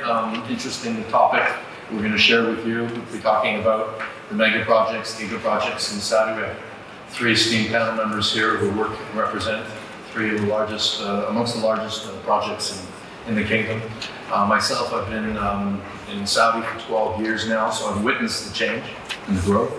interesting topic we're going to share with you. We'll be talking about the mega projects, giga projects in Saudi. We have three esteemed panel members here who work and represent three of the largest, amongst the largest projects in the kingdom. Myself, I've been in Saudi for 12 years now, so I've witnessed the change and the growth.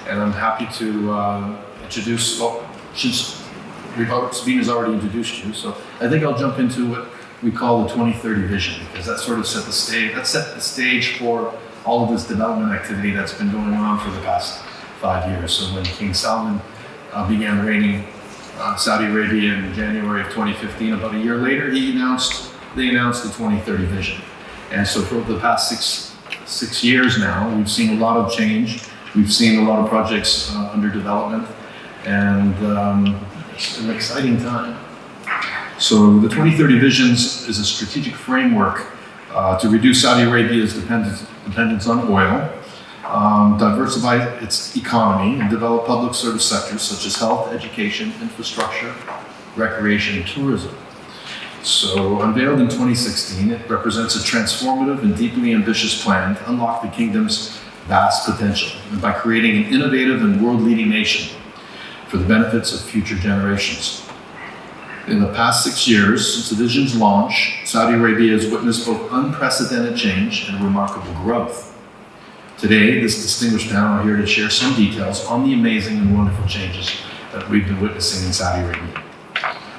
And I'm happy to introduce, well, Sabina's already introduced you, so I think I'll jump into what we call the 2030 vision, because that sort of set the stage for all of this development activity that's been going on for the past 5 years. So when King Salman began reigning Saudi Arabia in January of 2015, about a year later, they announced the 2030 vision. And so for the past six years now, we've seen a lot of change. We've seen a lot of projects under development, and it's an exciting time. So the 2030 visions is a strategic framework to reduce Saudi Arabia's dependence on oil, diversify its economy, and develop public service sectors such as health, education, infrastructure, recreation, and tourism. So unveiled in 2016, it represents a transformative and deeply ambitious plan to unlock the kingdom's vast potential, and by creating an innovative and world-leading nation for the benefits of future generations. In the past 6 years, since the vision's launch, Saudi Arabia has witnessed both unprecedented change and remarkable growth. Today, this distinguished panel are here to share some details on the amazing and wonderful changes that we've been witnessing in Saudi Arabia.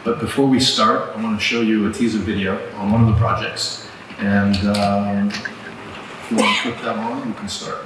But before we start, I want to show you a teaser video on one of the projects. And if you want to click that on, we can start.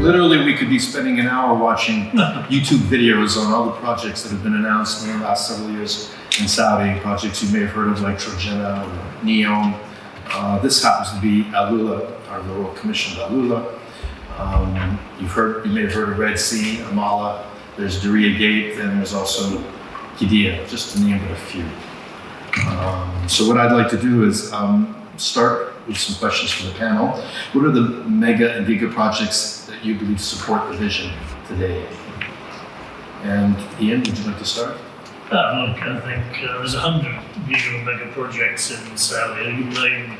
Literally, we could be spending an hour watching YouTube videos on all the projects that have been announced in the last several years in Saudi, projects you may have heard of like Jeddah or Neom. This happens to be AlUla, our Royal Commission of AlUla. You may have heard of Red Sea, Amala, there's Diriyah Gate, and there's also Qiddiya, just to name but a few. So what I'd like to do is start with some questions for the panel. What are the mega and giga projects that you believe support the vision today? And Ian, would you like to start? Look, I think there's 100 giga and mega projects in Saudi. You can name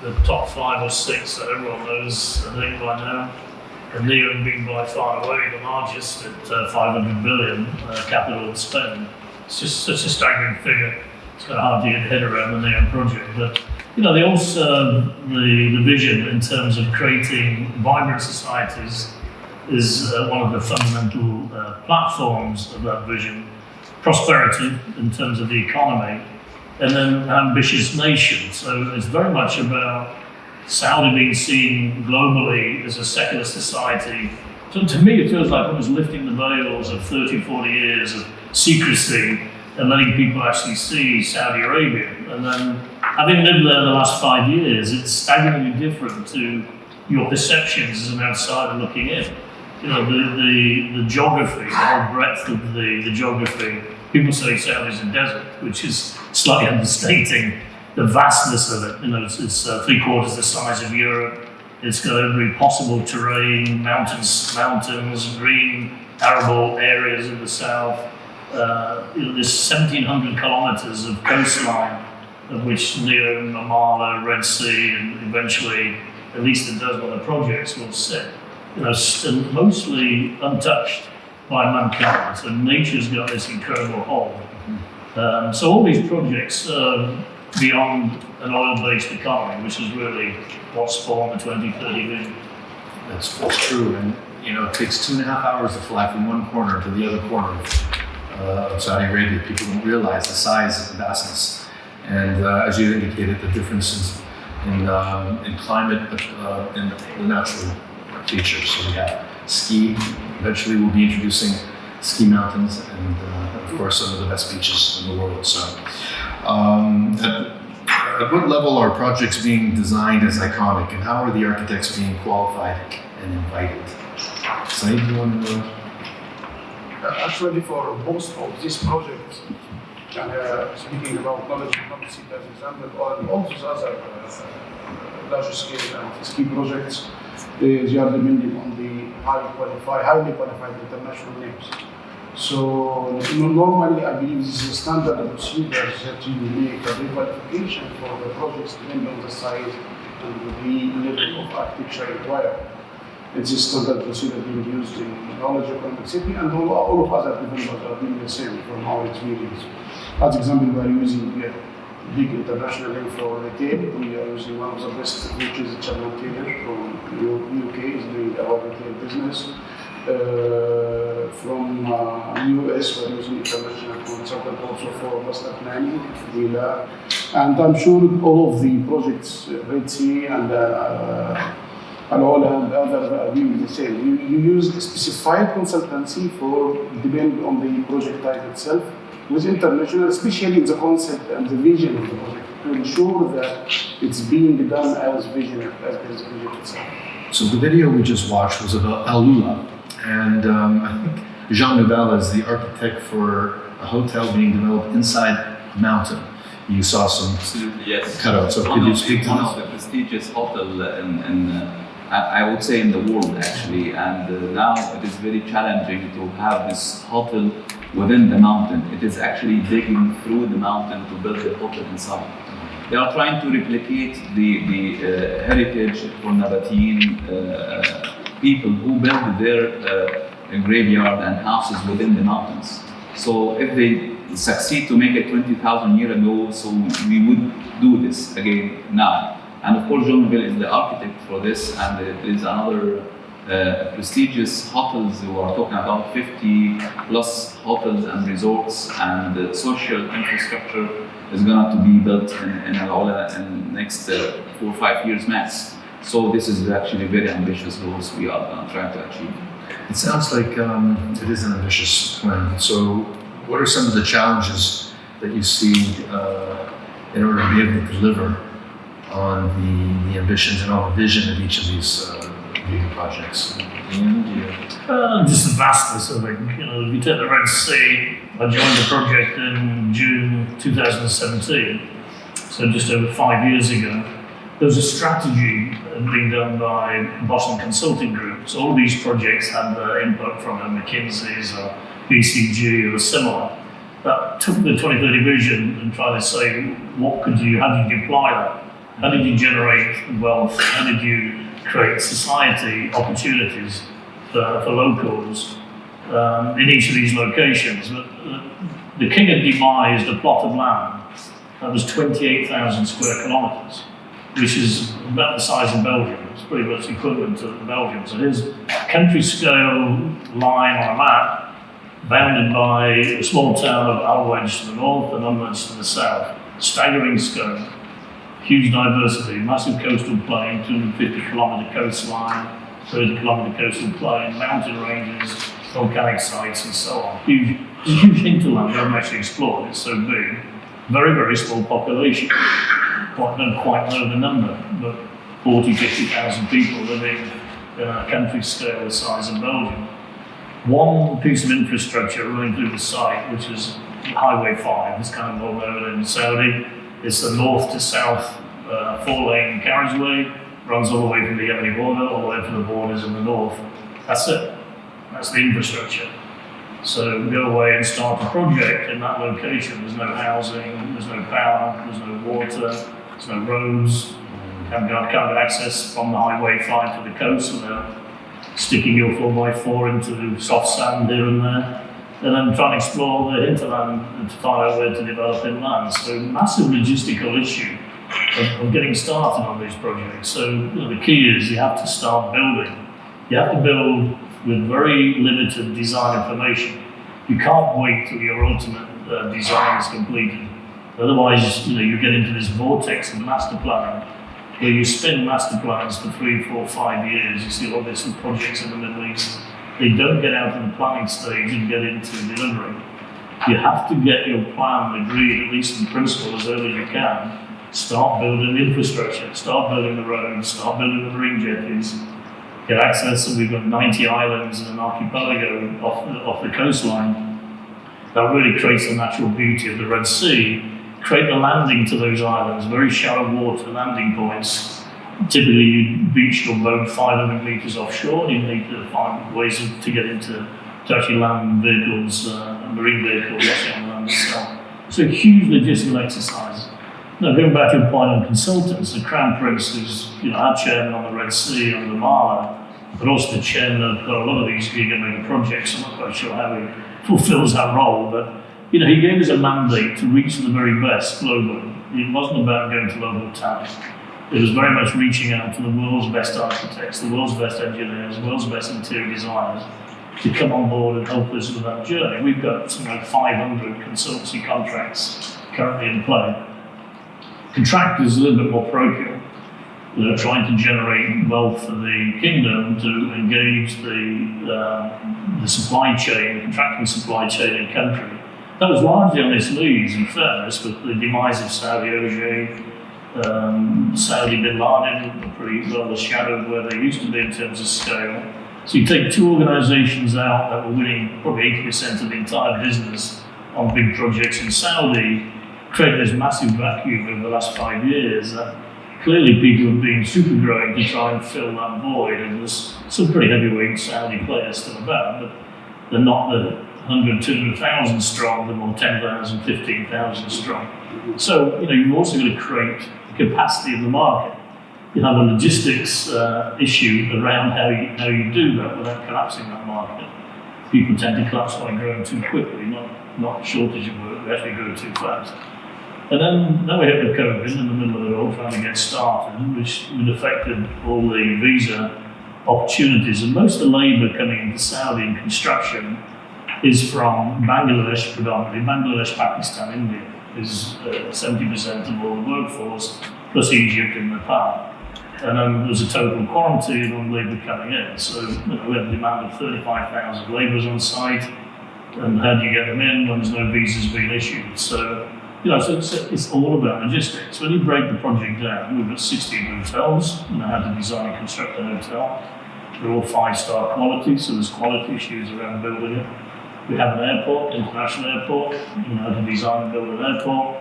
the top 5 or 6 that everyone knows, I think, by now. And Neom being by far away the largest at 500 billion capital spend. It's just such a staggering figure. It's kind of hard to get your head around the Neom project. But you know, they all serve the vision in terms of creating vibrant societies is one of the fundamental platforms of that vision. Prosperity in terms of the economy, and then an ambitious nation. So it's very much about Saudi being seen globally as a secular society. So to me, it feels like almost lifting the veils of 30, 40 years of secrecy and letting people actually see Saudi Arabia. And then, having lived there the last 5 years, it's staggeringly different to your perceptions as an outsider looking in. You know, the geography, the whole breadth of the geography. People say Saudi's a desert, which is slightly understating the vastness of it. You know, it's 3/4 the size of Europe. It's got every possible terrain, mountains, green, arable areas in the south. There's 1,700 kilometers of coastline, of which Neom, Amala, Red Sea, and eventually at least a dozen other projects will sit. and mostly untouched by mankind. So nature's got this incredible hold. So all these projects beyond an oil-based economy, which is really what spawned the 2030 vision. That's true, and it takes 2.5 hours to fly from one corner to the other corner of Saudi Arabia. People don't realize the size and vastness, and as you indicated, the differences in climate and the natural features. So we have ski. Eventually, we'll be introducing ski mountains, and of course, some of the best beaches in the world. So, at what level are projects being designed as iconic, and how are the architects being qualified and invited? Saeed, you want to? Actually, for most of these projects, speaking about knowledge economy as an example, or all these other large scale and ski projects, they are depending on the highly qualified international names. So normally, I believe this is a standard procedure that you make a pre-qualification for the projects depending on the size and the level of architecture required. It's a standard procedure being used in knowledge economic city, and all of other developers are doing the same from our experience. As example, we are using big international name for retail. We are using one of the best, which is Channel Taylor from UK, is doing our retail business. From US, we're using international consultant also for master planning, AlUla. And I'm sure all of the projects, Red Sea and AlUla and other are doing the same. You use a specified consultancy for depending on the project type itself, with international, especially the concept and the vision of the project, to ensure that it's being done as vision itself. So the video we just watched was about AlUla, and I think Jean Nouvel is the architect for a hotel being developed inside a mountain. You saw some cutouts. So could you speak to one this? of the prestigious hotel I would say in the world actually, and now it is very challenging to have this hotel within the mountain. It is actually digging through the mountain to build the hotel inside. They are trying to replicate the heritage for Nabatean people who built their graveyard and houses within the mountains. So if they succeed to make it 20,000 years ago, so we would do this again now. And of course, Jean Nouvel is the architect for this, and there is another prestigious hotels who are talking about 50 plus hotels and resorts, and the social infrastructure is going to be built in AlUla in the next 4 or 5 years max. So this is actually very ambitious goals we are trying to achieve. It sounds like it is an ambitious plan. So what are some of the challenges that you see in order to be able to deliver on the ambitions and on the vision of each of these big projects? Just the vastness of it. If you take the Red Sea, I joined the project in June 2017, so just over 5 years ago. There was a strategy being done by Boston Consulting Group. So all these projects had the input from McKinsey's or BCG or similar. That took the 2030 vision and tried to say, how did you apply that? How did you generate wealth? How did you create society opportunities for locals in each of these locations? But the king had demised a plot of land that was 28,000 square kilometres, which is about the size of Belgium. It's pretty much equivalent to Belgium. So here's a country scale line on a map, bounded by a small town of Albially to the north and onwards to the south. Staggering scope, huge diversity, massive coastal plain, 250 kilometre coastline, 30 kilometre coastal plain, mountain ranges, volcanic sites, and so on. Huge hinterland we haven't actually explored. It's so big. Very, very small population. Don't quite know the number, but 40, 50,000 people living in a country scale the size of Belgium. One piece of infrastructure running through the site, which is Highway 5, it's kind of well known in Saudi. It's the north to south 4-lane carriageway, runs all the way from the Yemeni border, all the way to the borders in the north. That's it. That's the infrastructure. So we go away and start a project in that location. There's no housing, there's no power, there's no water, there's no roads. Can't get access from the Highway 5 to the coast without sticking your 4x4 into soft sand here and there, and then trying to explore the hinterland and to find out where to develop inland. So massive logistical issue of getting started on these projects. So the key is you have to start building. You have to build with very limited design information. You can't wait till your ultimate design is completed. Otherwise, you get into this vortex of master planning, where you spin master plans for 3, 4, 5 years. You see all these projects in the Middle East. They don't get out of the planning stage and get into delivery. You have to get your plan agreed, at least in principle, as early as you can. Start building the infrastructure, start building the roads, start building the marine jetties, get access. So we've got 90 islands and an archipelago off the coastline. That really creates the natural beauty of the Red Sea. Create the landing to those islands, very shallow water landing points. Typically, you beach your boat 500 meters offshore. You need to find ways to get to actually land vehicles, marine vehicles on land itself. So a huge logistical exercise. Now, going back to your point on consultants, the Crown Prince, who's our chairman on the Red Sea, on the Marla, but also the chairman of a lot of these giga mega projects. I'm not quite sure how he fulfills that role, but he gave us a mandate to reach the very best globally. It wasn't about going to local towns. It was very much reaching out to the world's best architects, the world's best engineers, the world's best interior designers to come on board and help us with that journey. We've got something like 500 consultancy contracts currently in play. Contractors are a little bit more parochial. They're trying to generate wealth for the kingdom to engage the supply chain, the contracting supply chain in country. That was largely on its knees, in fairness, with the demise of Saudi Arabia. Saudi bin Laden, pretty well shadowed where they used to be in terms of scale. So you take two organizations out that were winning probably 80% of the entire business on big projects in Saudi, created this massive vacuum over the last 5 years that clearly people have been super growing to try and fill that void. And there's some pretty heavyweight Saudi players still about, but they're not the 100, 200,000 strong, they're more 10,000, 15,000 strong. So, you've also got to create the capacity of the market. You have a logistics issue around how you do that without collapsing that market. People tend to collapse by growing too quickly, not shortage of work, they actually grow too fast. And then we hit with COVID in the middle of it all, trying to get started, which affected all the visa opportunities. And most of the labour coming into Saudi in construction is from Bangladesh predominantly. Bangladesh, Pakistan, India is 70% of all the workforce, plus Egypt and Nepal. And then there's a total quarantine on labour coming in. So we have a demand of 35,000 labourers on site. And how do you get them in when there's no visas being issued? So, it's all about logistics. When you break the project down, we've got 16 hotels, how to design and construct a hotel. They're all 5-star quality, so there's quality issues around building it. We have an airport, international airport, how to design and build an airport.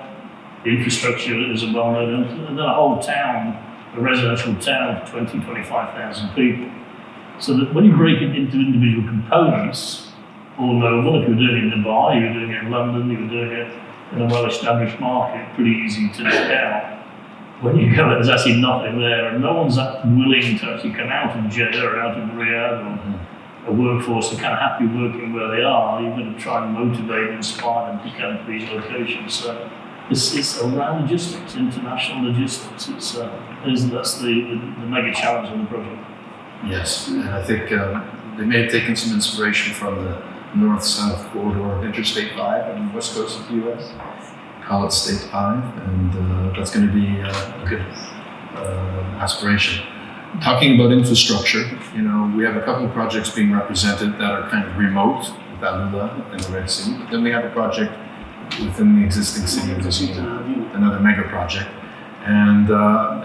The infrastructure is a well-known, and then a whole town, a residential town of 20, 25,000 people. So that when you break it into individual components, all knowable, if you're doing it in Dubai, you're doing it in London, you're doing it in a well-established market, pretty easy to knock out. When you go, there's actually nothing there, and no one's that willing to actually come out of Jeddah or out of Riyadh or a workforce are kind of happy working where they are. You're going to try and motivate and inspire them to come to these locations. So it's around logistics, international logistics. That's the mega challenge on the project. Yes, and I think they may have taken some inspiration from the north-south corridor of Interstate 5 on the west coast of the U.S. Call it State 5, and that's going to be a good aspiration. Talking about infrastructure, we have a couple of projects being represented that are kind of remote with AlUla and the Red Sea. But then we have a project within the existing city of Medina, another mega project. And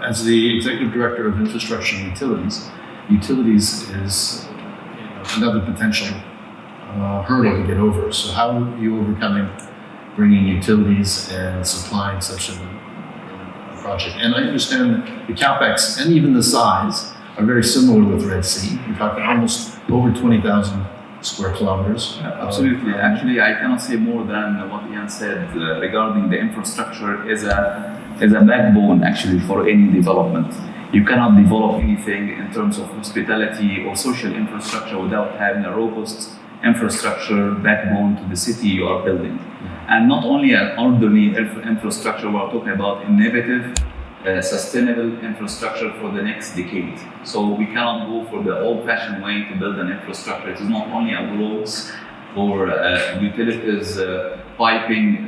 as the executive director of infrastructure and utilities is another potential hurdle to get over. So how are you overcoming bringing utilities and supplying such a project? And I understand the capex and even the size are very similar with Red Sea. You're talking almost over 20,000 square kilometers. Absolutely. Actually, I cannot say more than what Ian said regarding the infrastructure is a backbone actually for any development. You cannot develop anything in terms of hospitality or social infrastructure without having a robust infrastructure backbone to the city you are building. And not only an orderly infrastructure, we're talking about innovative, sustainable infrastructure for the next decade. So we cannot go for the old-fashioned way to build an infrastructure. It is not only a roads or utilities, piping,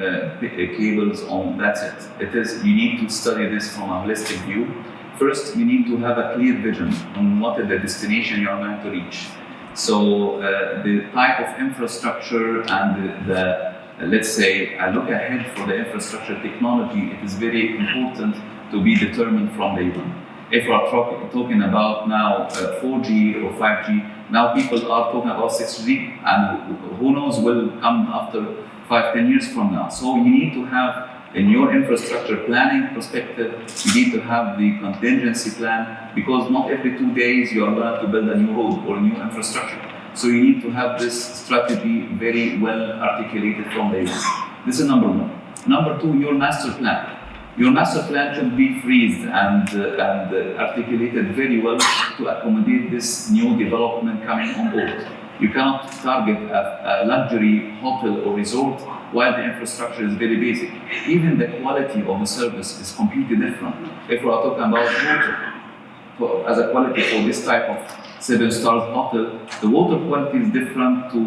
cables on, that's it. It is, you need to study this from a holistic view. First, you need to have a clear vision on what is the destination you are going to reach. So the type of infrastructure and let's say, a look ahead for the infrastructure technology, it is very important to be determined from day one. If we are talking about now 4G or 5G, now people are talking about 6G, and who knows will come after 5-10 years from now. So you need to have, in your infrastructure planning perspective, you need to have the contingency plan, because not every 2 days you are going to build a new road or a new infrastructure. So you need to have this strategy very well articulated from day one. This is number one. Number two, your master plan. Your master plan should be phrased and articulated very well to accommodate this new development coming on board. You cannot target a luxury hotel or resort while the infrastructure is very basic. Even the quality of the service is completely different. If we are talking about water as a quality for this type of 7-star hotel, the water quality is different to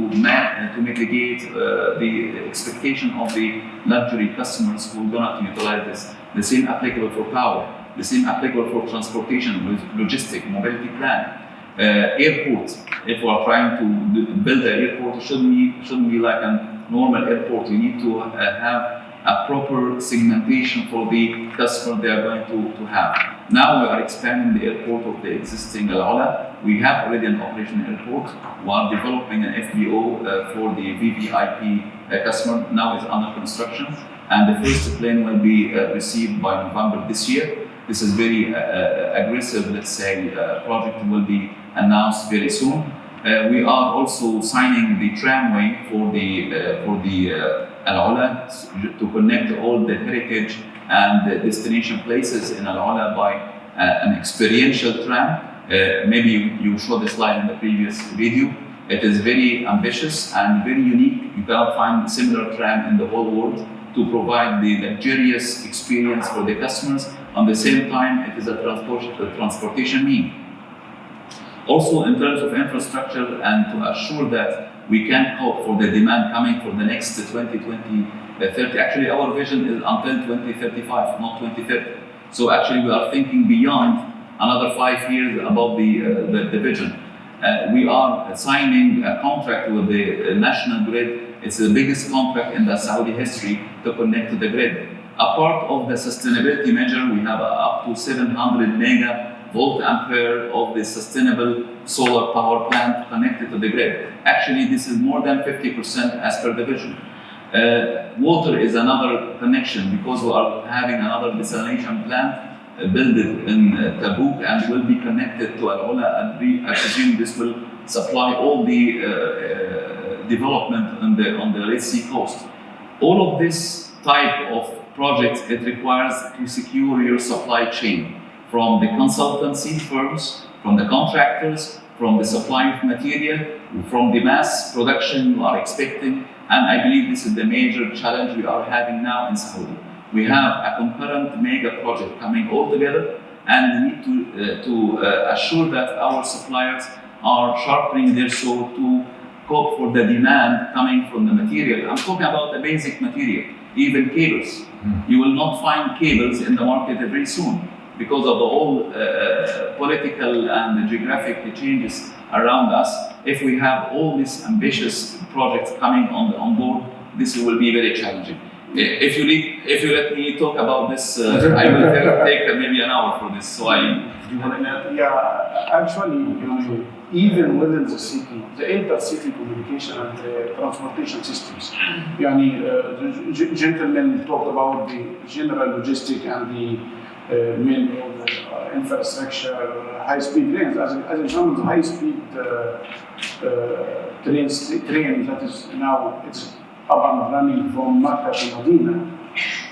mitigate the expectation of the luxury customers who are going to utilize this. The same applicable for power, the same applicable for transportation, logistic, mobility plan. Airports, if we are trying to build an airport, it shouldn't be like a normal airport. You need to have a proper segmentation for the customer they are going to have. Now we are expanding the airport of the existing AlUla. We have already an operational airport. We are developing an FBO for the VVIP customer. Now it's under construction, and the first plane will be received by November this year. This is very aggressive, let's say, project will be announced very soon. We are also signing the tramway for the AlUla to connect all the heritage and the destination places in AlUla by an experiential tram. Maybe you showed the slide in the previous video. It is very ambitious and very unique. You cannot find a similar tram in the whole world to provide the luxurious experience for the customers. At the same time, it is a transportation mean. Also, in terms of infrastructure and to assure that we can cope for the demand coming for the next 2030. Actually, our vision is until 2035, not 2030. So actually, we are thinking beyond another 5 years above the vision. We are signing a contract with the national grid. It's the biggest contract in the Saudi history to connect to the grid. A part of the sustainability measure, we have up to 700 megavolt ampere of the sustainable solar power plant connected to the grid. Actually, this is more than 50% as per the vision. Water is another connection, because we are having another desalination plant built in Tabuk and will be connected to AlUla, and I presume this will supply all the development on the Red Sea coast. All of this type of projects, it requires to secure your supply chain from the consultancy firms, from the contractors, from the supply of material, from the mass production you are expecting. And I believe this is the major challenge we are having now in Saudi. We have a concurrent mega project coming all together, and we need to assure that our suppliers are sharpening their sword to cope for the demand coming from the material. I'm talking about the basic material, even cables. You will not find cables in the market very soon because of the whole political and geographic changes around us. If we have all these ambitious projects coming on board, this will be very challenging. If you let me talk about this, I will take maybe an hour for this. So actually, even within the city, the inter-city communication and the transportation systems. The gentleman talked about the general logistic and the main infrastructure, high-speed trains. As an example, the high-speed train that is now it's up and running from Makkah to Medina.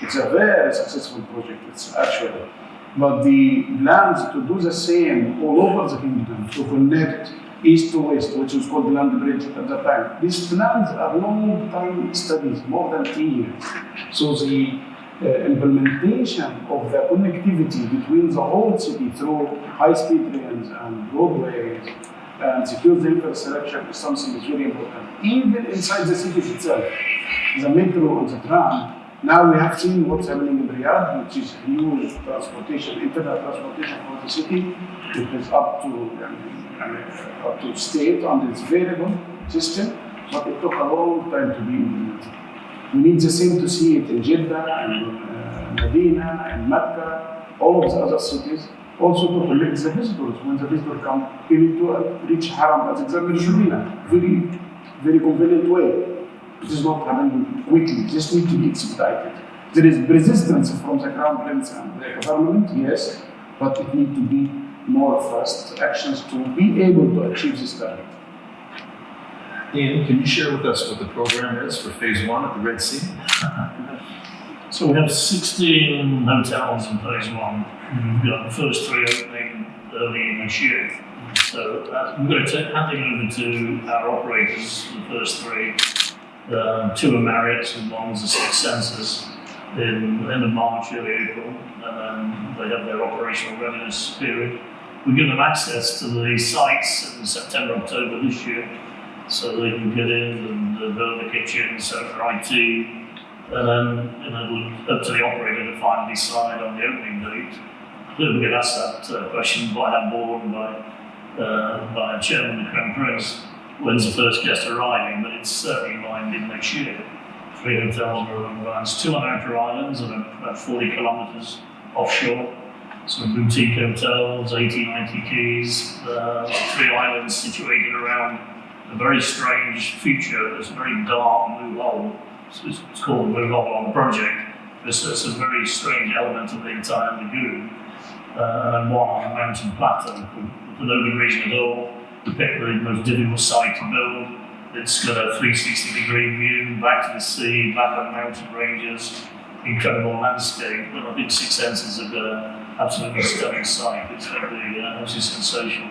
It's a very successful project. It's actually But the plans to do the same all over the kingdom, to connect east to west, which was called the land bridge at the time, these plans are long-time studies, more than 3 years. So the implementation of the connectivity between the whole city through high-speed trains and roadways and secure the infrastructure is something that's very important. Even inside the cities itself, the metro and the tram, now we have seen what's happening in Riyadh, which is huge transportation, internet transportation for the city. It is up to state on its variable system, but it took a long time to be implemented. We need the same to see it in Jeddah and Medina and Mecca, all of the other cities. Also to collect the visitors. When the visitors come, we need to reach Haram, as example, Medina. Very convenient way. It is not happening quickly, it just need to be expedited. There is resistance from the Crown Prince and the government, yes, but it needs to be more fast actions to be able to achieve this target. Ian, can you share with us what the program is for phase 1 at the Red Sea? So we have 16 hotels in phase 1. We've got the first 3 opening early next year. So we're going to hand it over to our operators, the first 3. 2 are Marriott and 1's the Six Senses in end of March, early April, and then they have their operational readiness period. We give them access to the sites in September, October this year, so they can get in and build the kitchen, set up their IT, and then up to the operator to finally decide on the opening date. We get asked that question by our board and by our chairman, the Crown Prince. When's the first guest arriving? But it's certainly lined in next year. 3 hotels are on runs, 2 on outer islands and about 40 kilometres offshore. Some boutique hotels, 80, 90 keys, 3 islands situated around a very strange feature. It's a very dark blue hole. It's called the blue hole on the project. It's a very strange element of the entire lagoon. And then 1 on a mountain plateau. For no good reason at all. We picked the most difficult site to build. It's got a 360-degree view back to the sea, back on mountain ranges, incredible landscape. And I think Six Senses have got an absolutely stunning site. It's going to be absolutely sensational.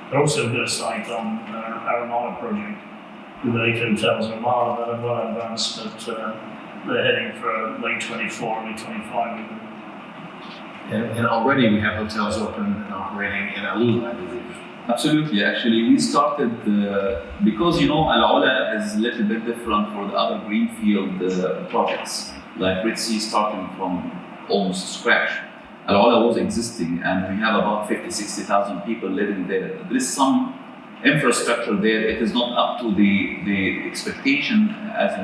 They're also got a site on our AlUla project with 8 hotels in Mala that are well advanced, but they're heading for late 24, early 25. And already we have hotels open and operating in AlUla, I believe. Absolutely. Actually, we started because AlUla is a little bit different for the other greenfield projects. Like Red Sea, starting from almost scratch. AlUla was existing, and we have about 50,000-60,000 people living there. There is some infrastructure there. It is not up to the expectation as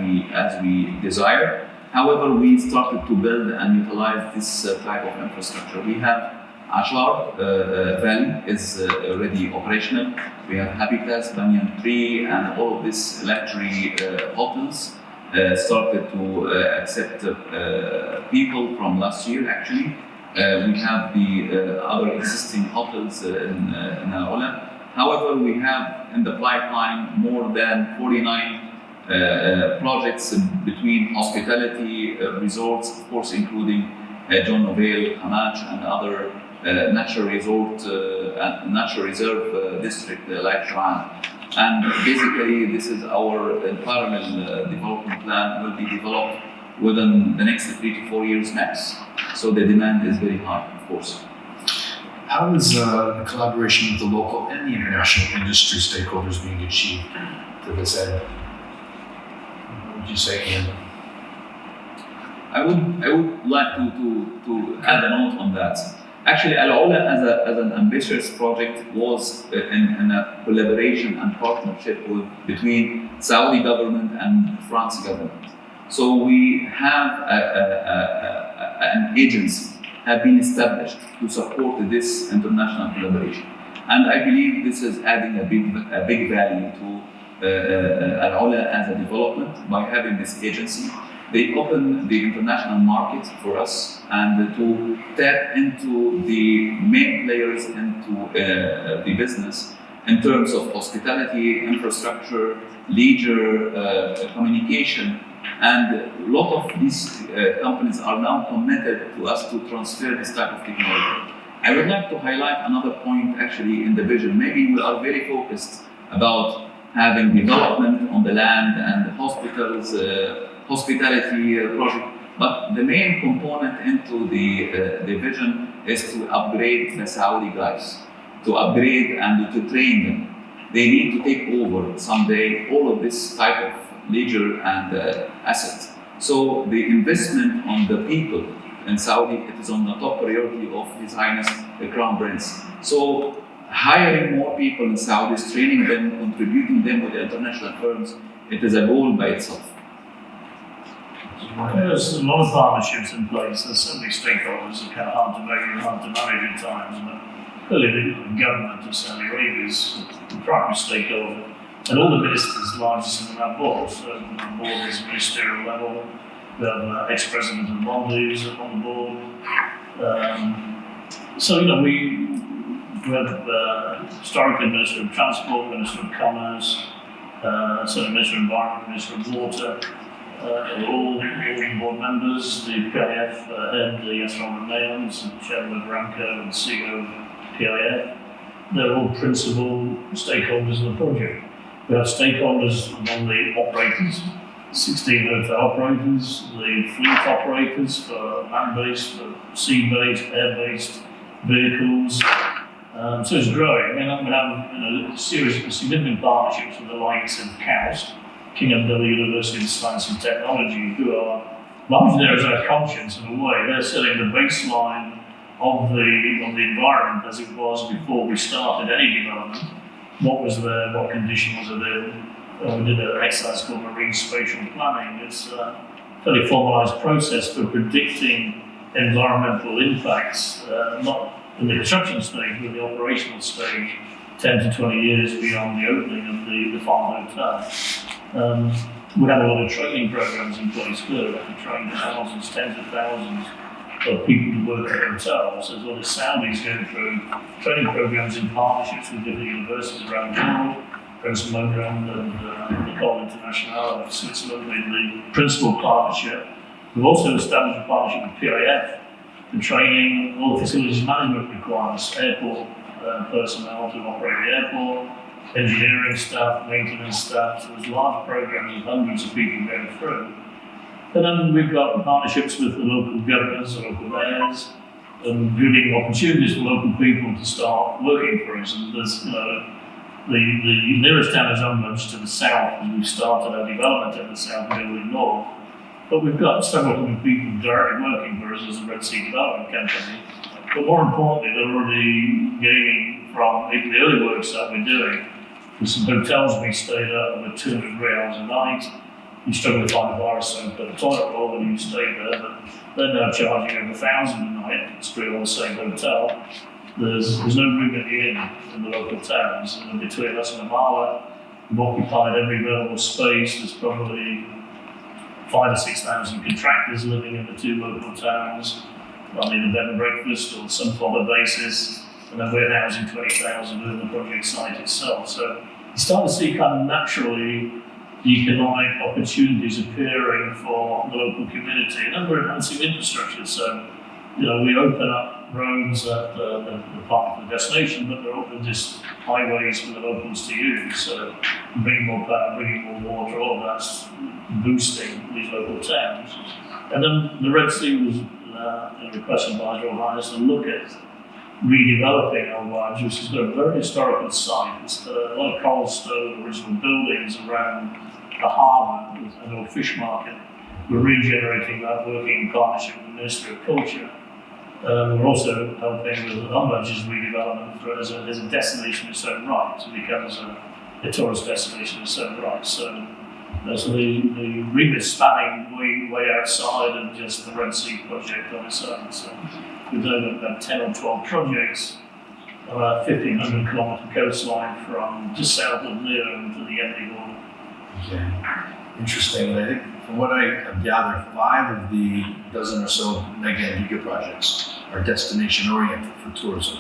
we desire. However, we started to build and utilize this type of infrastructure. We have Ashar Valley is already operational. We have Habitats, Banyan Tree, and all of these luxury hotels started to accept people from last year, actually. We have the other existing hotels in AlUla. However, we have in the pipeline more than 49 projects between hospitality, resorts, of course, including John Novale, Hamach, and other natural resort and natural reserve district like Shu'an. And basically, this is our parallel development plan will be developed within the next 3 to 4 years max. So the demand is very high, of course. How is the collaboration with the local and the international industry stakeholders being achieved to this end? What would you say, Ian? I would like to add a note on that. Actually, AlUla as an ambitious project was in a collaboration and partnership between Saudi government and France government. So we have an agency have been established to support this international collaboration, and I believe this is adding a big value to AlUla as a development by having this agency. They open the international market for us and to tap into the main players into the business in terms of hospitality, infrastructure, leisure, communication And a lot of these companies are now committed to us to transfer this type of technology. I would like to highlight another point actually in the vision. Maybe we are very focused about having development on the land and hospitals, hospitality project, but the main component into the vision is to upgrade the Saudi guys, to upgrade and to train them. They need to take over someday all of this type of leisure and assets. So the investment on the people in Saudi, it is on the top priority of His Highness the Crown Prince. So hiring more people in Saudi, training them, contributing them with the international firms, it is a goal by itself. There's a lot of partnerships in place. There's so many stakeholders that are kind of hard to measure and hard to manage at times. But clearly, the government of Saudi Arabia is the primary stakeholder, and all the ministers largely sit on that board. So the board is ministerial level. We have ex-president of Mondi who's on the board. So we have historically Minister of Transport, Minister of Commerce, certainly Minister of Environment, Minister of Water. All board members, the PIF head, the Yasser Nails, and Chairman of Aramco and CEO of PIF, they're all principal stakeholders of the project. We have stakeholders among the operators, 16 hotel operators, the fleet operators for land-based, for sea-based, air-based vehicles. So it's growing. We have a series of significant partnerships with the likes of KAUST, King Abdullah University of Science and Technology, who are largely there as our conscience in a way. They're setting the baseline of the environment as it was before we started any development. What was there, what condition was it in? We did an exercise called Marine Spatial Planning. It's a fairly formalised process for predicting environmental impacts, not in the construction stage, but the operational stage, 10 to 20 years beyond the opening of the farm hotel. We have a lot of training programs in place too. We have to train thousands, tens of thousands of people to work at hotels. There's all the Saudis going through training programs in partnerships with different universities around the world. Prince Mohammed and L'École Internationale of Switzerland with the principal partnership. We've also established a partnership with PIF for training all the facilities management requirements, airport personnel to operate the airport, engineering staff, maintenance staff. So there's large programs with hundreds of people going through. And then we've got partnerships with the local governors, the local mayors, and giving opportunities for local people to start working for us. And there's, the nearest town is Umbridge to the south, and we've started our development in the south, building north. But we've got several hundred people directly working for us as a Red Sea development company. But more importantly, they're already gaining from the early works that we're doing. There's some hotels we stayed at with 200 reals a night. You struggle to find a bar soap and a toilet roll when you stay there, but they're now charging over 1,000 a night. It's pretty on the same hotel. There's no room at the inn in the local towns, and between us and AlUla, we've occupied every available space. There's probably 5,000 or 6,000 contractors living in the two local towns, on either bed and breakfast or some form of basis, and then we're housing 20,000 within the project site itself. So you start to see kind of naturally the economic opportunities appearing for the local community, and then we're enhancing infrastructure. So, we open up roads at the part of the destination, but they're often just highways for the locals to use. So, bringing more power, bringing more water, all of that's boosting these local towns. And then the Red Sea was requested by His Royal Highness to look at redeveloping Albially, which has got a very historical site. It's a lot of coral stone, original buildings around the harbour and an old fish market. We're regenerating that, working in partnership with the Ministry of Culture. We're also helping with Albially's redevelopment as a destination in its own right. It becomes a tourist destination in its own right. So the remit spanning way outside of just the Red Sea project on its own. So we've done about 10 or 12 projects on a 1,500 kilometre coastline from just south of Neom to the Yemeni border. Okay. Interesting. And I think from what I have gathered, 5 of the dozen or so mega and giga projects are destination oriented for tourism.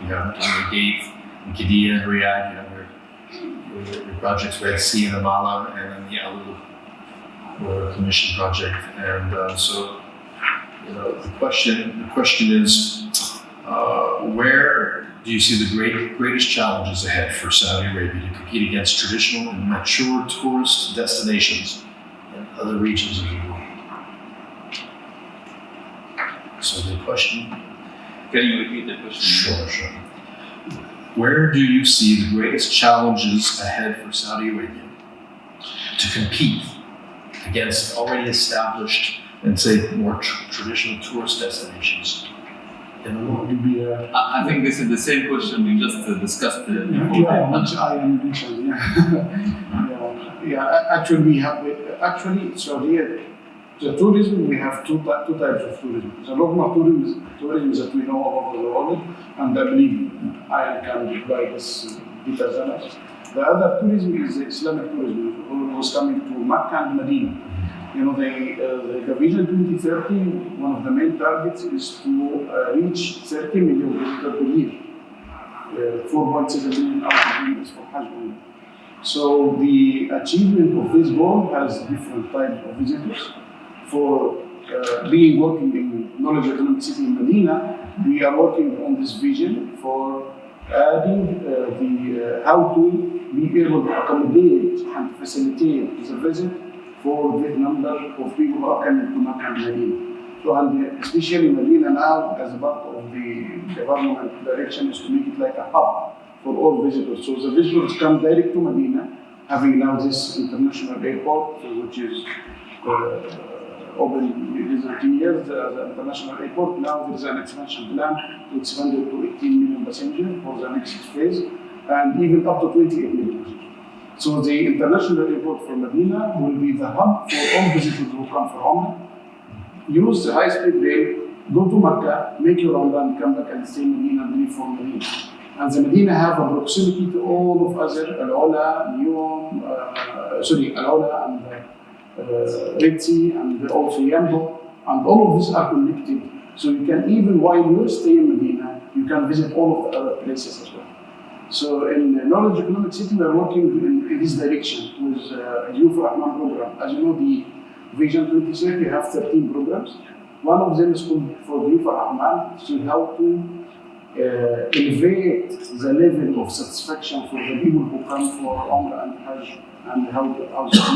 You have the Gate in Qiddiya and Riyadh, you have your projects Red Sea and AlUla, and then the AlUla or a commission project. And so, you know, the question is, where do you see the greatest challenges ahead for Saudi Arabia to compete against traditional and mature tourist destinations in other regions of the world? So the question. Can you repeat the question? Sure. Where do you see the greatest challenges ahead for Saudi Arabia to compete against already established and say more traditional tourist destinations in the world? I think this is the same question we just discussed before. Which I am mentioned. Actually, we have so here the tourism, we have two types of tourism. The normal tourism that we know all over the world, and I believe I can buy this better than us. The other tourism is the Islamic tourism, who was coming to Mecca and Medina. You know, the Vision 2030, one of the main targets is to reach 30 million visitors per year. 4.7 million out of them is for Hajj only. So the achievement of this goal has different types of visitors. For working in Knowledge Economic City in Medina, we are working on this vision for adding how to be able to accommodate and facilitate the visit for the number of people who are coming to Mecca and Medina. So, and especially Medina now, as a part of the government direction, is to make it like a hub for all visitors. So the visitors come direct to Medina, having now this international airport, which is open in 13 years as an international airport. Now there is an expansion plan to expand it to 18 million passengers for the next phase, and even up to 28 million passengers. So the international airport for Medina will be the hub for all visitors who come for Umrah. Use the high-speed rail, go to Mecca, make your Umrah, and come back and stay in Medina and leave for Medina. And the Medina have a proximity to all of other AlUla, AlUla and Red Sea, and also Yambo, and all of these are connected. So you can, even while you stay in Medina, you can visit all of the other places as well. So in Knowledge Economic City, we are working in this direction with the Youth Rahman program. As you know, the Vision 2030 have 13 programs. One of them is called for Youth Rahman, so how to elevate the level of satisfaction for the people who come for Umrah and Hajj, and how to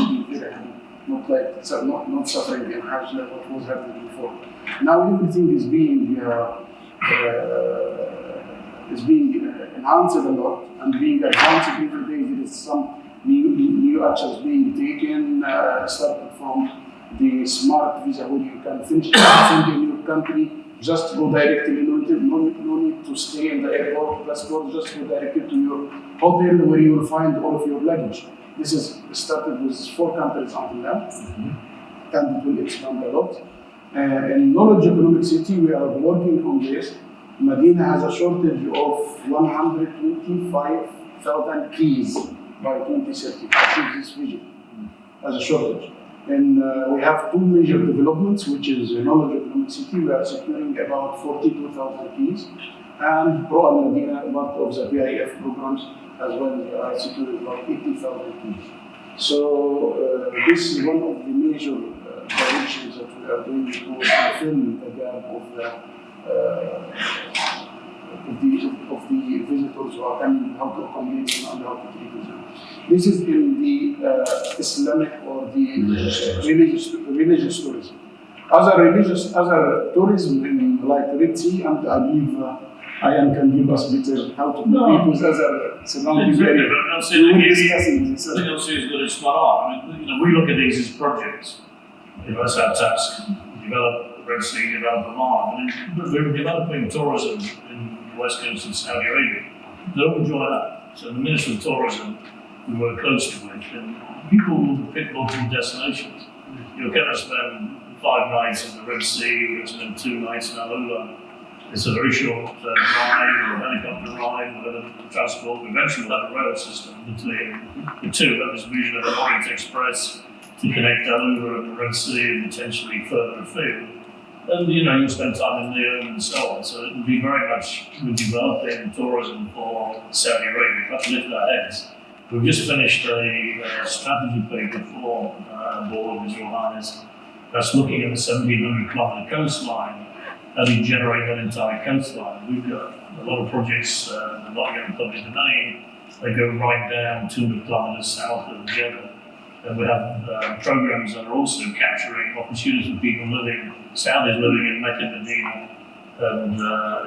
be very happy, not suffering in Hajj like what was happening before. Now everything is being enhanced a lot and being advanced every day. There is some new actions being taken, starting from the smart visa, where you can finish everything in your country, just go directly, no need to stay in the airport, just go directly to your hotel where you will find all of your luggage. This is started with 4 countries until now, and it will expand a lot. In Knowledge Economic City, we are working on this. Medina has a shortage of 125,000 keys by 2030 to achieve this vision as a shortage. And we have 2 major developments, which is Knowledge Economic City. We are securing about 42,000 keys, and Pro Al Medina, part of the PIF programs, as well, are securing about 80,000 keys. So this is one of the major directions that we are doing to fulfill the gap of the visitors who are coming, how to accommodate them and how to treat them. This is in the Islamic or the religious tourism. Other tourism in like Red Sea, and I believe Ayan can give us better how to compete with other surrounding areas. We will discuss it. I think Elsaeed is good at spot on. I mean, we look at these as projects. That's our task. Develop the Red Sea, develop Oman. I mean, we're developing tourism in the west coast of Saudi Arabia. They don't enjoy that. So the Minister of Tourism, we work closely with, and people will pick multiple destinations. You're going to spend 5 nights in the Red Sea, you're going to spend 2 nights in AlUla. It's a very short ride or a helicopter ride, whatever transport. Eventually we'll have a rail system between the two. That was the vision of the Orient Express to connect AlUla and the Red Sea and potentially further afield. And you'll spend time in Neom and so on. So it will be very much developing tourism for Saudi Arabia. We have to lift our heads. We've just finished a strategy paper for board, with Your Highness, that's looking at the 1,700 kilometre coastline. How do you generate that entire coastline? We've got a lot of projects that are not yet in public domain. They go right down 200 kilometres south of Jeddah. And we have programs that are also capturing opportunities for people living, Saudis living in Mecca, Medina,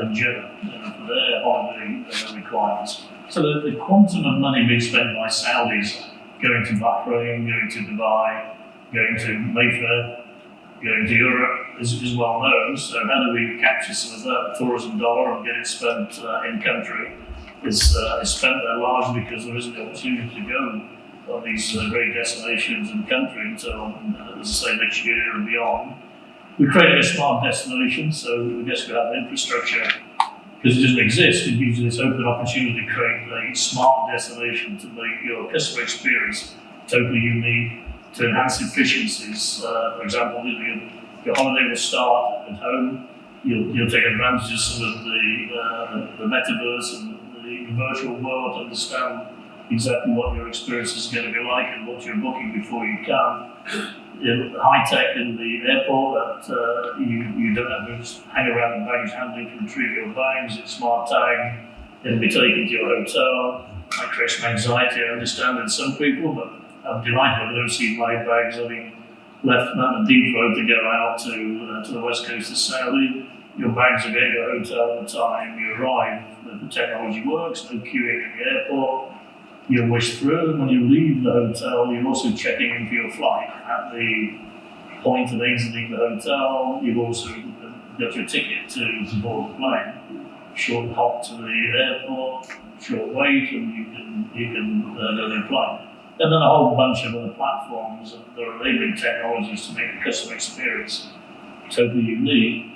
and Jeddah, for their holiday requirements. So the quantum of money being spent by Saudis going to Bahrain, going to Dubai, going to Mayfair, going to Europe is well known. So how do we capture some of that tourism dollar and get it spent in country? It's spent there largely because there isn't the opportunity to go on these great destinations in country until, as I say, next year and beyond. We created a smart destination, so we guess we have infrastructure, because it doesn't exist. It gives you this open opportunity to create a smart destination to make your customer experience totally unique, to enhance efficiencies. For example, your holiday will start at home. You'll take advantage of some of the metaverse and the virtual world to understand exactly what your experience is going to be like and what you're booking before you come. High tech in the airport that you don't have to just hang around in baggage handling to retrieve your bags. It's smart tag. It'll be taken to your hotel. That creates some anxiety, I understand, in some people, but I'm delighted I don't see my bags having left Mountain Deep Road to go out to the west coast of Saudi. Your bags are at your hotel at the time you arrive. The technology works, no queuing at the airport. You'll whisk through, and when you leave the hotel, you're also checking in for your flight. At the point of exiting the hotel, you've also got your ticket to board the plane. Short hop to the airport, short wait, and you can go to the plane. And then a whole bunch of other platforms that are enabling technologies to make the customer experience totally unique.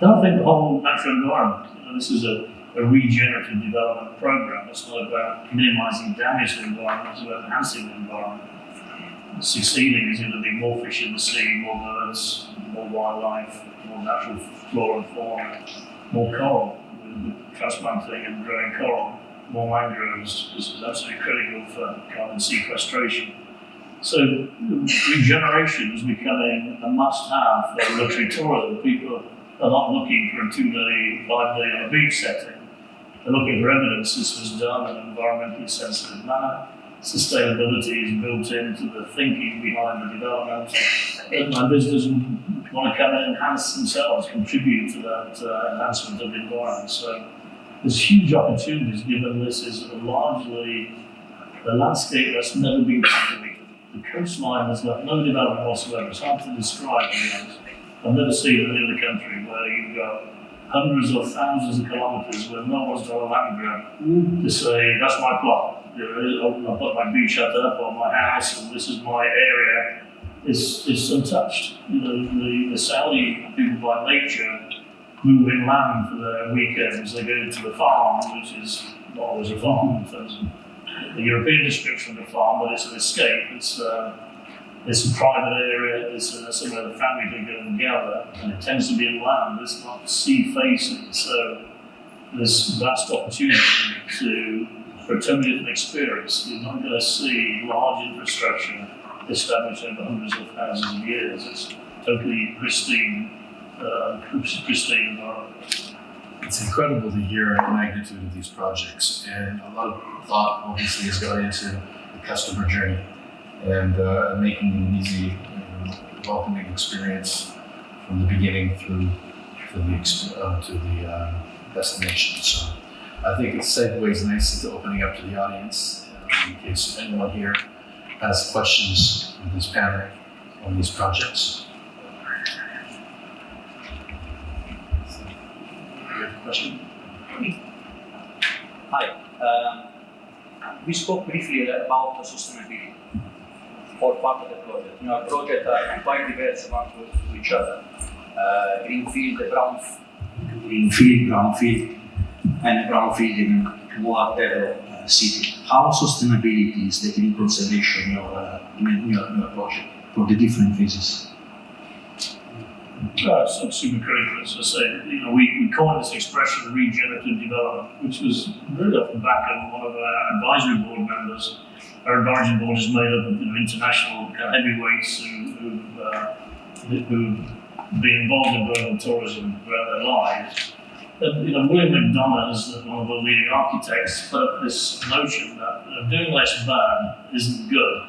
Then I think the whole natural environment. This is a regenerative development program. It's not about minimizing damage to the environment, it's about enhancing the environment. Succeeding is going to be more fish in the sea, more birds, more wildlife, more natural flora and fauna, more coral, with transplanting and growing coral, more mangroves. This is absolutely critical for carbon sequestration. So regeneration is becoming a must-have for luxury tourism. People are not looking for a 2-day, 5-day on a beach setting. They're looking for evidence this was done in an environmentally sensitive manner. Sustainability is built into the thinking behind the development. And visitors want to come and enhance themselves, contribute to that enhancement of the environment. So there's huge opportunities given this is largely a landscape that's never been populated. The coastline has got no development whatsoever. It's hard to describe, to be honest. I've never seen it in any other country where you've got hundreds or thousands of kilometres where no one's done a land grab to say, that's my plot. I've got my beach hut up or my house and this is my area. It's untouched. The Saudi people by nature move inland for their weekends. They go to the farm, which is not always a farm in terms of the European description of the farm, but it's an escape. It's a private area, it's somewhere the family can go and gather, and it tends to be inland, it's not sea facing, so there's vast opportunity for a totally different experience. You're not going to see large infrastructure established over hundreds of thousands of years. It's totally pristine environment. It's incredible to hear the magnitude of these projects, and a lot of thought obviously has gone into the customer journey and making an easy, welcoming experience from the beginning through to the destination. So I think it segues nicely to opening up to the audience in case anyone here has questions in this panel on these projects. You have a question? Hi. We spoke briefly about the sustainability for part of the project. Our projects are quite diverse among each other. Greenfield, brownfield, and brownfield in more developed city. How sustainability is taken in consideration in your project for the different phases? It's super critical, as I say. We coined this expression regenerative development, which was really off the back of one of our advisory board members our advisory board is made up of international heavyweights who've been involved in global tourism throughout their lives. William McDonough, as one of the leading architects, put up this notion that doing less bad isn't good.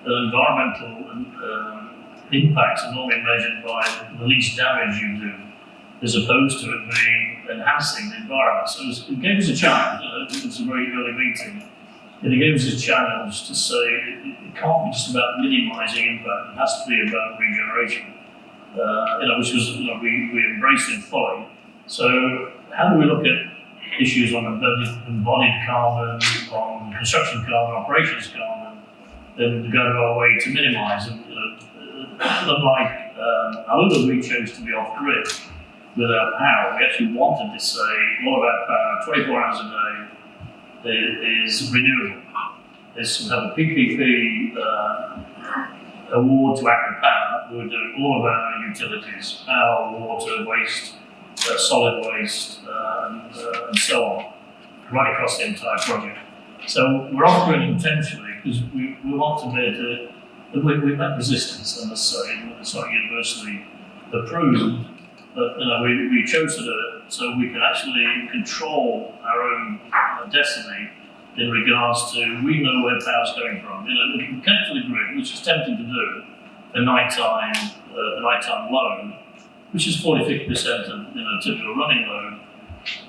Environmental impacts are normally measured by the least damage you do, as opposed to it being enhancing the environment. So it gave us a challenge. It was a very early meeting. And it gave us a challenge to say it can't be just about minimising impact, it has to be about regeneration, which was, we embraced it fully. So how do we look at issues on embodied carbon, on construction carbon, operations carbon, and go to our way to minimise? Unlike AlUla, we chose to be off-grid with our power. We actually wanted to say all of our power, 24 hours a day, is renewable. We have a PPP award to Act Power. We're doing all of our utilities, power, water, waste, solid waste, and so on, right across the entire project. So we're off-grid intentionally because we want to be able to, we met resistance, I must say, it's not universally approved, but we chose to do it so we can actually control our own destiny in regards to, we know where power's going from. We can connect to the grid, which is tempting to do, the nighttime load, which is 40-50% of typical running load.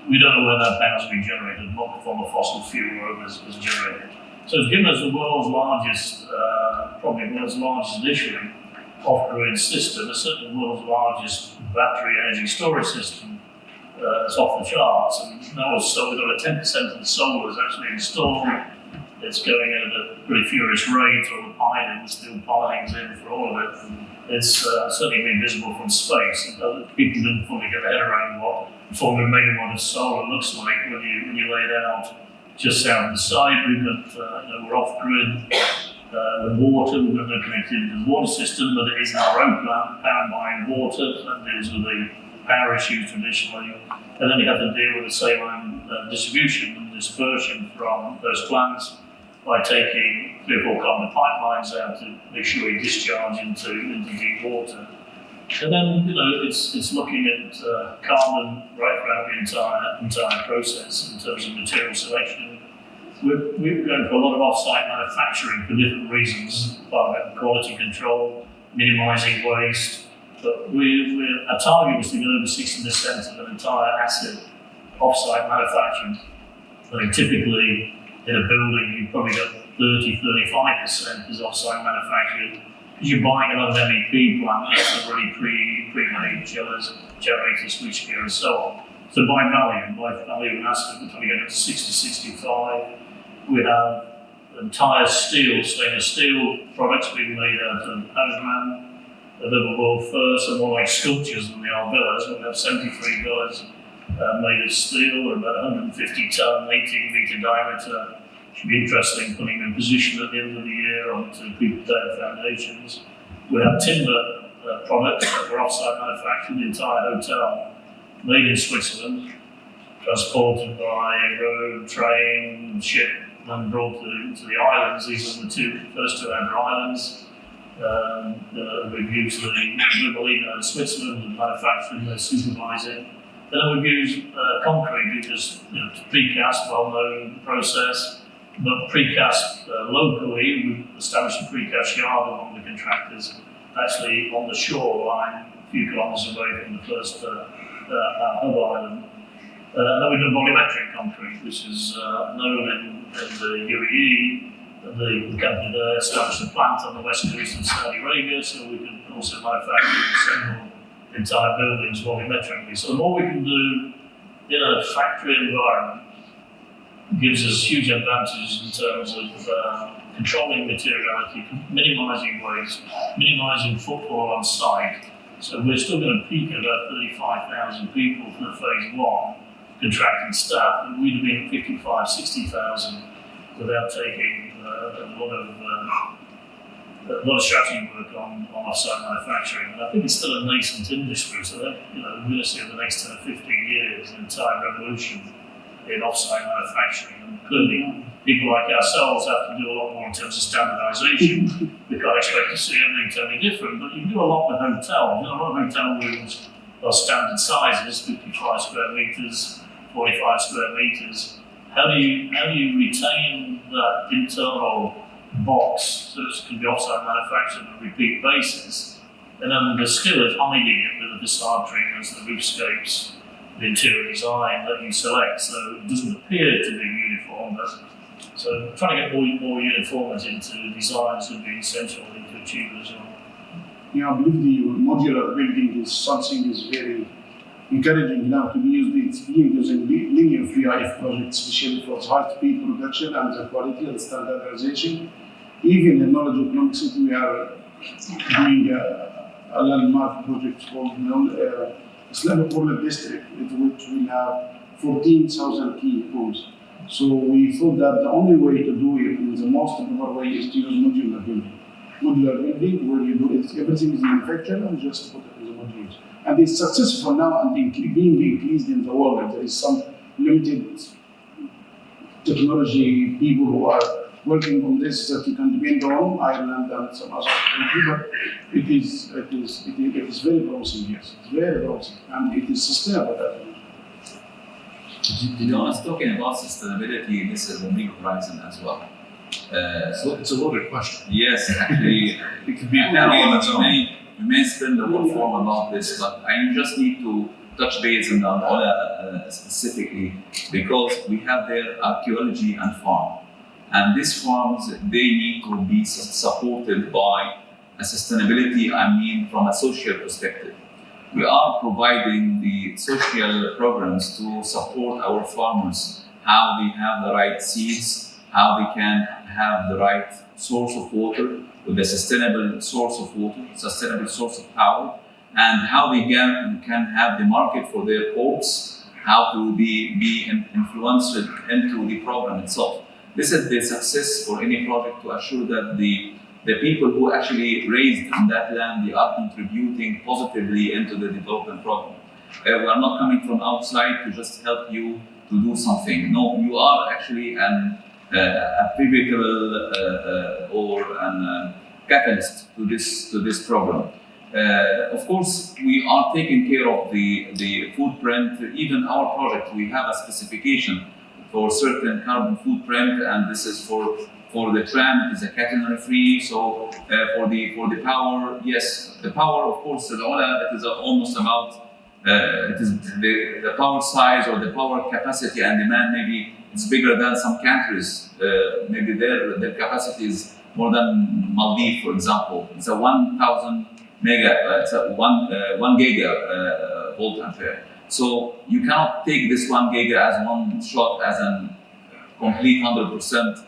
We don't know where that power's being generated, what form of fossil fuel or others is generated. So it's given us the world's largest, probably the world's largest initially, off-grid system, certainly the world's largest battery energy storage system. It's off the charts, and now we've got a 10% of the solar is actually installed. It's going in at a pretty furious rate. All the piling, still piling's in for all of it. It's certainly been visible from space. People didn't fully get their head around what 400 megawatt of solar looks like when you lay it out just south of the site. We're off grid with water. We've got no connectivity to the water system, but it is our own plant powered by water. That deals with the power issues traditionally. And then you have to deal with the saline distribution and dispersion from those plants by taking 3 or 4 kilometre pipelines out to make sure you discharge into deep water. And then, it's looking at carbon right throughout the entire process in terms of material selection. We're going for a lot of off-site manufacturing for different reasons, part of quality control, minimising waste. But our target was to get over 60% of an entire asset off-site manufactured. I think typically in a building, you've probably got 30-35% is off-site manufactured. Because you're buying a lot of MEP plants that are already pre-made, chillers, generators, switchgear, and so on. So by value and asset, we're trying to get up to 60-65. We have entire stainless steel products being made out of Hosman. They're the world first, and more like sculptures than they are villas. We have 73 villas made of steel, about 150 ton, 18 metre diameter. Should be interesting putting them in position at the end of the year onto pre-prepared foundations. We have timber products that were off-site manufactured, the entire hotel made in Switzerland, transported by road, train, ship, and brought to the islands. These are the first two outer islands. We've used the Albially in Switzerland and manufacturing, they're supervising. And then we've used concrete because precast, well-known process. But precast locally, we've established a precast yard along the contractors, actually on the shoreline, a few kilometres away from the first hub island. And then we've done volumetric concrete, which is known in the UAE. The company there established a plant on the west coast of Saudi Arabia, so we can also manufacture and assemble entire buildings volumetrically. So the more we can do in a factory environment, gives us huge advantages in terms of controlling materiality, minimising waste, minimising footfall on site. So we're still going to peak at about 35,000 people for the phase 1 contracting staff, and we'd have been at 55, 60,000 without taking a lot of strategy work on off-site manufacturing. And I think it's still a nascent industry, so that we're going to see over the next 10 or 15 years an entire revolution in off-site manufacturing. And clearly, people like ourselves have to do a lot more in terms of standardization. We can't expect to see everything totally different, but you can do a lot with hotels. You know, a lot of hotel rooms are standard sizes, 55 square meters, 45 square meters. How do you retain that internal box so it can be off-site manufactured on a repeat basis? And then the skill of hiding it with the facade treatments, the roofscapes, the interior design that you select, so it doesn't appear to be uniform. So trying to get more uniformity into designs would be essential to achieve as well. Yeah, I believe the modular building is something is very encouraging now to be used. It's being used in linear free IF projects, especially for high-speed production and the quality and standardization. Even in Knowledge Economic City, we are doing a landmark project called Islamic World District, which will have 14,000 key rooms. So we thought that the only way to do it in the most proper way is to use modular building. Modular building, where you do it, everything is manufactured and just put it in the modules. And it's successful now and being increased in the world. There is some limited technology people who are working on this that you can depend on, Ireland and some other countries, but it is very promising, yes. It's very promising, and it is sustainable. To be honest, talking about sustainability, this is a big horizon as well. So it's a loaded question. Yes, actually, It could be a panel on its own. we may spend the whole forum about this, but I just need to touch base on AlUla specifically, because we have their archaeology and farm. And these farms, they need to be supported by a sustainability, from a social perspective. We are providing the social programs to support our farmers, how they have the right seeds, how they can have the right source of water, with a sustainable source of water, sustainable source of power, and how they can have the market for their crops, how to be influenced into the program itself. This is the success for any project, to assure that the people who actually raised in that land, they are contributing positively into the development program. We are not coming from outside to just help you to do something. No, you are actually a pivotal or a catalyst to this program. Of course, we are taking care of the footprint. Even our project, we have a specification for certain carbon footprint, and this is for the tram. It is a catenary free. So for the power, yes, the power, of course, AlUla, it is almost about it is the power size or the power capacity and demand. Maybe it's bigger than some countries. Maybe their capacity is more than Maldives, for example. It's a 1,000 mega, it's a 1 giga volt ampere. So you cannot take this 1 giga as one shot as a complete 100%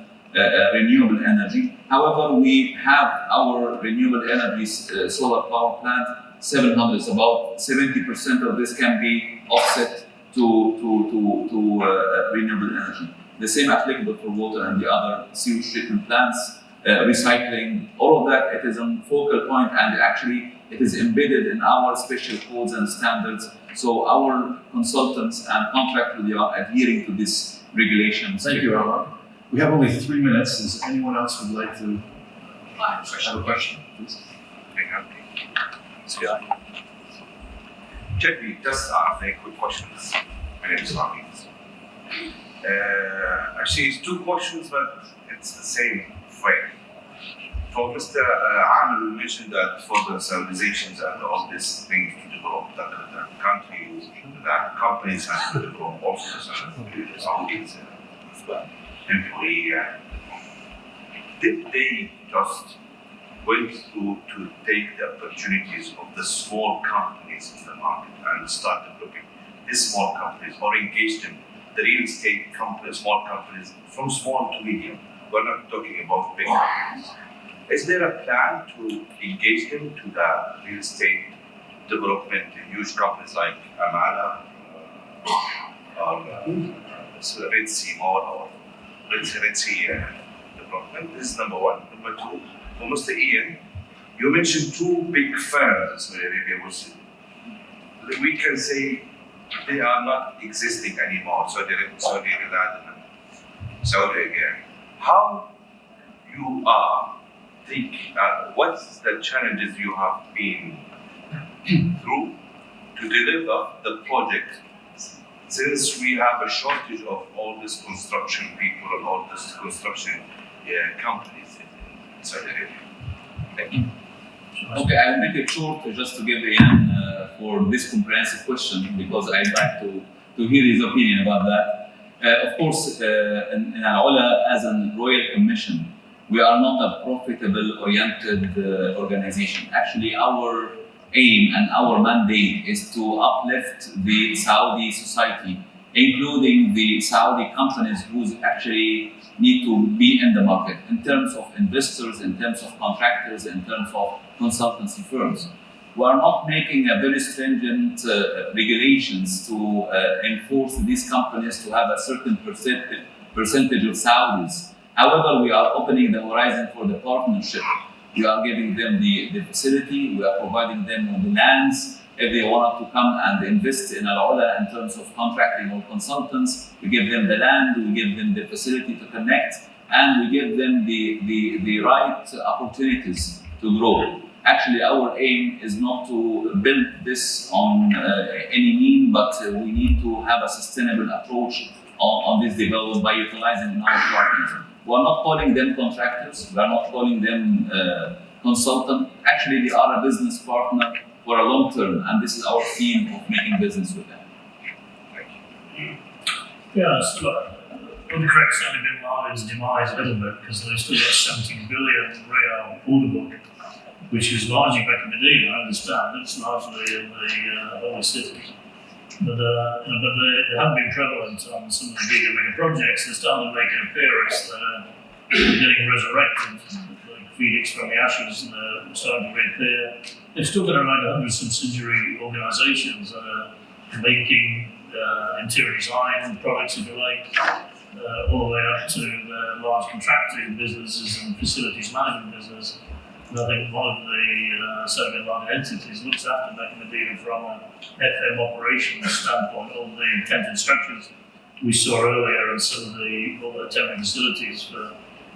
renewable energy. However, we have our renewable energy solar power plant 700. About 70% of this can be offset to renewable energy. The same applicable for water and the other sewage treatment plants, recycling, all of that. It is a focal point, and actually it is embedded in our special codes and standards. So our consultants and contractors, they are adhering to these regulations. Thank you, Omar. We have only 3 minutes. Does anyone else would like to have a question, please? Jeddah, just a very quick questions. My name is Rami. Actually, it's 2 questions, but it's the same way. For Mr. Amir, you mentioned that for the civilizations and all these things to develop, that countries, that companies have to develop also Saudis employee. Did they just went through to take the opportunities of the small companies in the market and start developing these small companies, or engage them, the real estate companies, small companies, from small to medium? We're not talking about big companies. Is there a plan to engage them to the real estate development in huge companies like AlUla or Red Sea Mall or Red Sea development? This is number 1. Number 2, for Mr. Ian, you mentioned 2 big firms in Saudi Arabia, which we can say they are not existing anymore. Saudi Riyadh and Saudi again. How you are thinking? What's the challenges you have been through to deliver the project? Since we have a shortage of all these construction people and all these construction companies in Saudi Arabia. Thank you. Okay, I'll make it short just to give Ian for this comprehensive question because I'd like to hear his opinion about that. Of course, in AlUla, as a Royal Commission, we are not a profitable-oriented organization. Actually, our aim and our mandate is to uplift the Saudi society, including the Saudi companies who actually need to be in the market in terms of investors, in terms of contractors, in terms of consultancy firms. We are not making a very stringent regulations to enforce these companies to have a certain percentage of Saudis. However, we are opening the horizon for the partnership. We are giving them the facility, we are providing them with the lands. If they want to come and invest in AlUla in terms of contracting or consultants, we give them the land, we give them the facility to connect, and we give them the right opportunities to grow. Actually, our aim is not to build this on any mean, but we need to have a sustainable approach on this development by utilizing our partners. We're not calling them contractors, we're not calling them consultants. Actually, they are a business partner for a long term, and this is our theme of making business with them. Yeah, so on the correct Saudi bin Laden's demise a little bit because they've still got 70 billion real order book, which is largely back in Medina, I understand. It's largely in the holy cities. But they haven't been prevalent on some of the bigger projects. They're starting to make an appearance. They're getting resurrected, like Phoenix from the ashes, and they're starting to reappear. They've still got around 100 subsidiary organisations that are making interior design products, if you like, all the way up to large contracting businesses and facilities management business. And I think one of the Saudi bin Laden entities looks after back in Medina from a FM operations standpoint, all the tented structures we saw earlier and some of all the temporary facilities for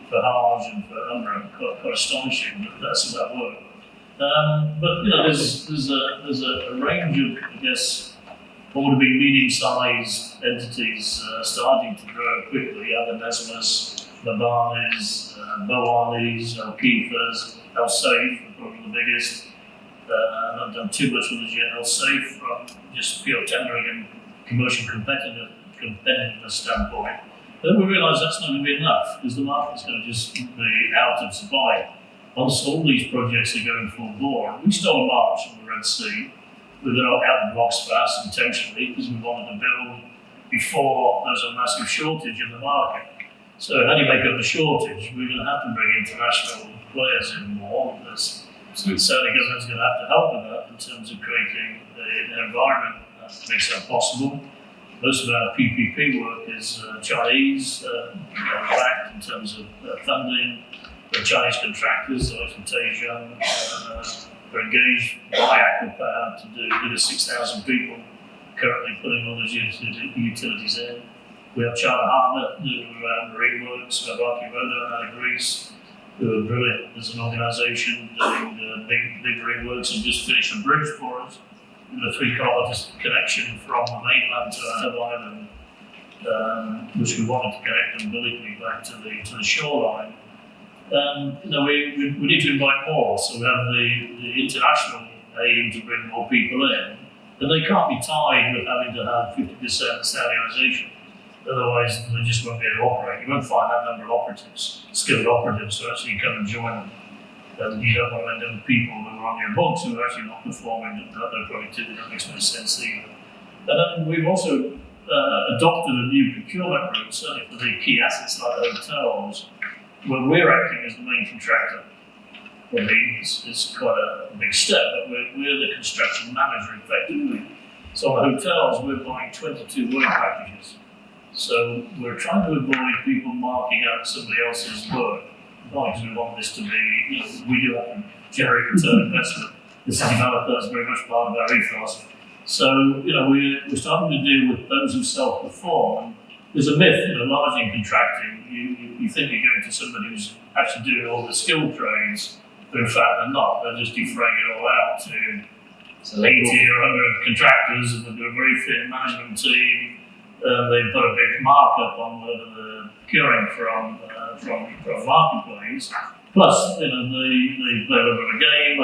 Hajj and for Umrah, quite astonishing that that's how that work. But you know, there's a range of, I guess, what would be medium-sized entities starting to grow quickly. Other Nesmas, Mabanis, Boalis, Al-Kifas, Elsaeed, probably the biggest. Not done too much with it yet. Elsaeed from just pure tendering and commercial competitiveness standpoint. But then we realise that's not going to be enough because the market's going to just be out of supply. Once all these projects are going full bore, we stole a march on the Red Sea. We got out of the box fast intentionally because we wanted to build before there's a massive shortage in the market. So how do you make up the shortage? We're going to have to bring international players in more. The Saudi government's going to have to help with that in terms of creating an environment that makes that possible. Most of our PPP work is Chinese backed in terms of funding. The Chinese contractors like Fantasia are engaged by Aquapower to do with 6,000 people currently putting all those utilities in. We have China Harbour doing marine works, we have Archivoda out of Greece, who are brilliant as an organisation doing big marine works and just finished a bridge for us. The 3-kilometre connection from the mainland to our island, which we wanted to connect umbilically back to the shoreline. We need to invite more, so we have the international aim to bring more people in, but they can't be tied with having to have 50% Saudisation. Otherwise, they just won't be able to operate. You won't find that number of operatives, skilled operatives, to actually come and join them. You don't want to end up with people who are on your books who are actually not performing at their productivity. That makes no sense either. And then we've also adopted a new procurement route, certainly for the key assets like the hotels, where we're acting as the main contractor. Well, it's quite a big step, but we're the construction manager effectively. So on the hotels, we're buying 22 work packages. So we're trying to avoid people marking out somebody else's work. Because we want this to be, we do have to generate return investment. This developer is very much part of our ethos. So, we're starting to deal with those who self-perform. There's a myth, largely in contracting, you think you're going to somebody who's actually doing all the skilled trades, but in fact they're not. They're just defraying it all out to 80 or 100 contractors, and they've got a very fit management team. They put a big markup on whether they're procuring from marketplace. Plus, they play a little bit of a game.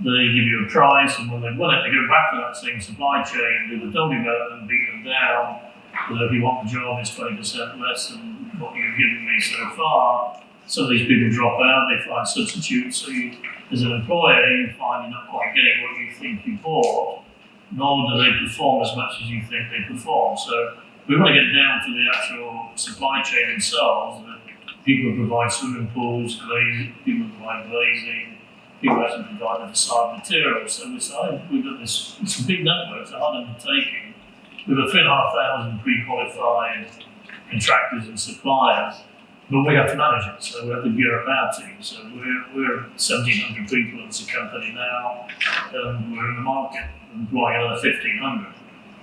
They give you a price, and when they win it, they go back to that same supply chain, do the double development, beat them down. If you want the job, it's 20% less than what you've given me so far. Some of these people drop out, they find substitutes. So as an employer, you find you're not quite getting what you think you bought, nor do they perform as much as you think they perform. So we want to get down to the actual supply chain themselves. People who provide swimming pools, people who provide glazing, people who actually provide the facade materials. So we've got this, it's a big network, it's a hard undertaking. We've got 3,500 pre-qualified contractors and suppliers, but we have to manage it, so we have to gear up our team. So we're 1,700 people in the company now, and we're in the market employing another 1,500.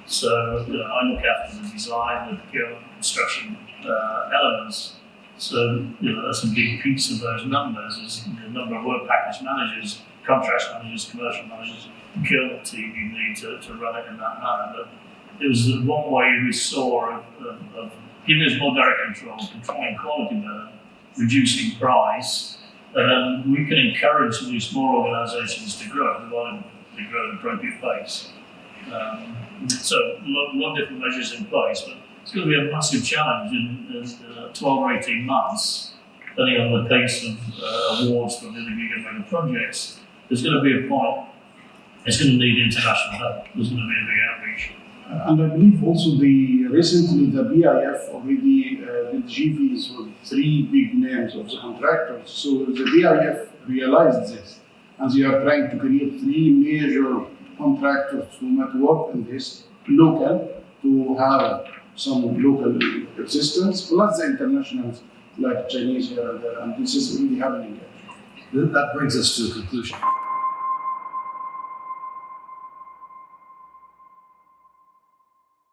So I look after the design, the procurement, construction elements. So that's a big piece of those numbers, is the number of work package managers, contracts managers, commercial managers, procurement team you need to run it in that manner. But it was the one way we saw of giving us more direct control, controlling quality better, reducing price, and we can encourage some of these small organisations to grow, provided they grow at an appropriate pace. So a lot of different measures in place, but it's going to be a massive challenge in 12 or 18 months, depending on the pace of awards from the big and mega projects. There's going to be a point, it's going to need international help. There's going to be a big outreach. And I believe also recently the BIF already did GVs with 3 big names of the contractors. So the BIF realized this, and they are trying to create 3 major contractors who might work in this local to have some local existence, plus the internationals like Chinese here and there, and this is really happening. That brings us to a conclusion.